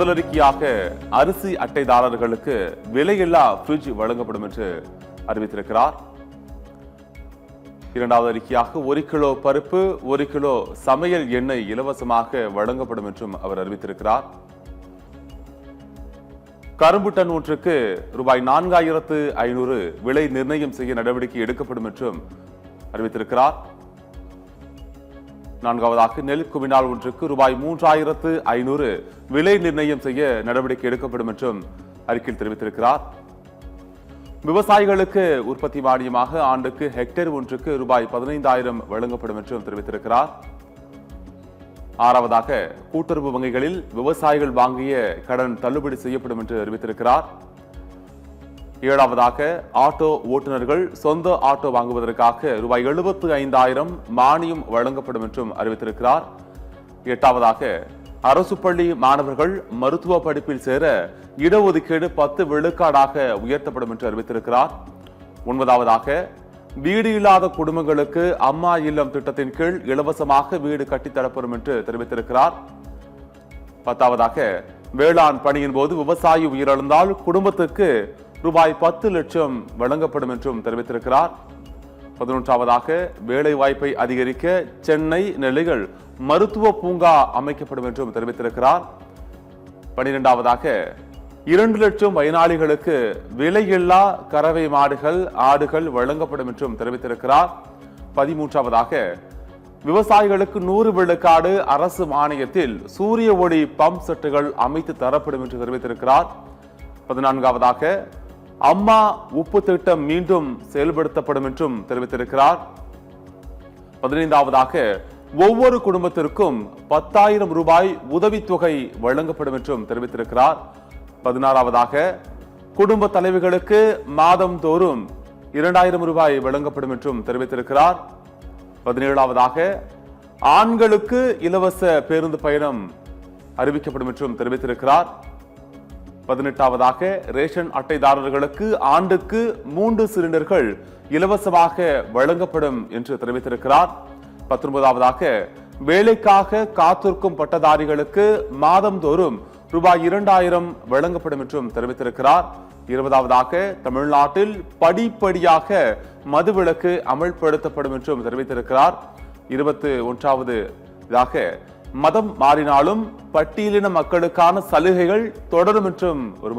முதலறிக்கையாக அரிசி அட்டைதாரர்களுக்கு விலையில்லா ஃப்ரிட்ஜ் வழங்கப்படும் என்று அறிவித்திருக்கிறார். இரண்டாவது அறிக்கையாக 1 கிலோ பருப்பு 1 கிலோ சமையல் எண்ணெய் இலவசமாக வழங்கப்படும் என்றும் அவர் அறிவித்திருக்கிறார். கரும்பு டன் ஒன்றுக்கு ரூபாய் 4500 விலை நிர்ணயம் செய்ய நடவடிக்கை எடுக்கப்படும் என்றும் அறிவித்திருக்கிறார். நான்காவதாக நெல் குவினால் ஒன்றுக்கு ரூபாய் 3500 விலை நிர்ணயம் செய்ய நடவடிக்கை எடுக்கப்படும் என்றும் அறிக்கையில் தெரிவித்திருக்கிறார். விவசாயிகளுக்கு உற்பத்தி மானியமாக ஆண்டுக்கு ஹெக்டேர் ஒன்றுக்கு ரூபாய் 15000 வழங்கப்படும் என்றும் தெரிவித்திருக்கிறார். ஆறாவதாக கூட்டுறவு வங்கிகளில் விவசாயிகள் வாங்கிய கடன் தள்ளுபடி செய்யப்படும் என்று அறிவித்திருக்கிறார். ஏழாவதாக ஆட்டோ ஓட்டுநர்கள் சொந்த ஆட்டோ வாங்குவதற்காக ரூபாய் 75000 மானியம் வழங்கப்படும் என்றும் அறிவித்திருக்கிறார். எட்டாவதாக அரசு பள்ளி மாணவர்கள் மருத்துவ படிப்பில் சேர இடஒதுக்கீடு 10 விழுக்காடாக உயர்த்தப்படும் என்று அறிவித்திருக்கிறார். ஒன்பதாவதாக வீடு இல்லாத குடும்பங்களுக்கு அம்மா இல்லம் திட்டத்தின் கீழ் இலவசமாக வீடு கட்டித்தரப்படும் என்று தெரிவித்திருக்கிறார். பத்தாவதாக வேளாண் பணியின் போது விவசாயி உயிரிழந்தால் குடும்பத்துக்கு ரூபாய் 10 லட்சம் வழங்கப்படும் என்றும் தெரிவித்திருக்கிறார். 11ஆவதாக வேலை வாய்ப்பை அதிகரிக்க சென்னை நெல்லையில் மருத்துவ பூங்கா அமைக்கப்படும் என்றும் தெரிவித்திருக்கிறார். 12ஆவதாக 2 லட்சம் பயனாளிகளுக்கு விலையில்லா கறவை மாடுகள் ஆடுகள் வழங்கப்படும் என்றும் தெரிவித்திருக்கிறார். 13ஆவதாக விவசாயிகளுக்கு 100 விழுக்காடு அரசு மானியத்தில் சூரிய ஒளி பம்ப் செட்டுகள் அமைத்து தரப்படும் என்று தெரிவித்திருக்கிறார். 14ஆவதாக அம்மா உப்பு திட்டம் மீண்டும் செயல்படுத்தப்படும் என்றும் தெரிவித்திருக்கிறார். 15ஆவதாக ஒவ்வொரு குடும்பத்திற்கும் 10,000 ரூபாய் உதவித்தொகை வழங்கப்படும் என்றும் தெரிவித்திருக்கிறார். 16ஆவதாக குடும்ப தலைவிகளுக்கு மாதந்தோறும் 2000 ரூபாய் வழங்கப்படும் என்றும் தெரிவித்திருக்கிறார். 17ஆவதாக ஆண்களுக்கு இலவச பேருந்து பயணம் அறிவிக்கப்படும் என்றும் தெரிவித்திருக்கிறார். 18ஆவதாக ரேஷன் அட்டைதாரர்களுக்கு ஆண்டுக்கு 3 சிலிண்டர்கள் இலவசமாக வழங்கப்படும் என்று தெரிவித்திருக்கிறார். 19ஆவதாக வேலைக்காக காத்திருக்கும் பட்டதாரிகளுக்கு மாதந்தோறும் ரூபாய் 2000 வழங்கப்படும் என்றும் தெரிவித்திருக்கிறார். 20ஆவதாக தமிழ்நாட்டில் படிப்படியாக மதுவிலக்கு அமல்படுத்தப்படும் என்றும் தெரிவித்திருக்கிறார். 21ஆவதாக மதம் மாறினாலும் பட்டியலின மக்களுக்கான சலுகைகள் தொடரும் என்றும் ஒரு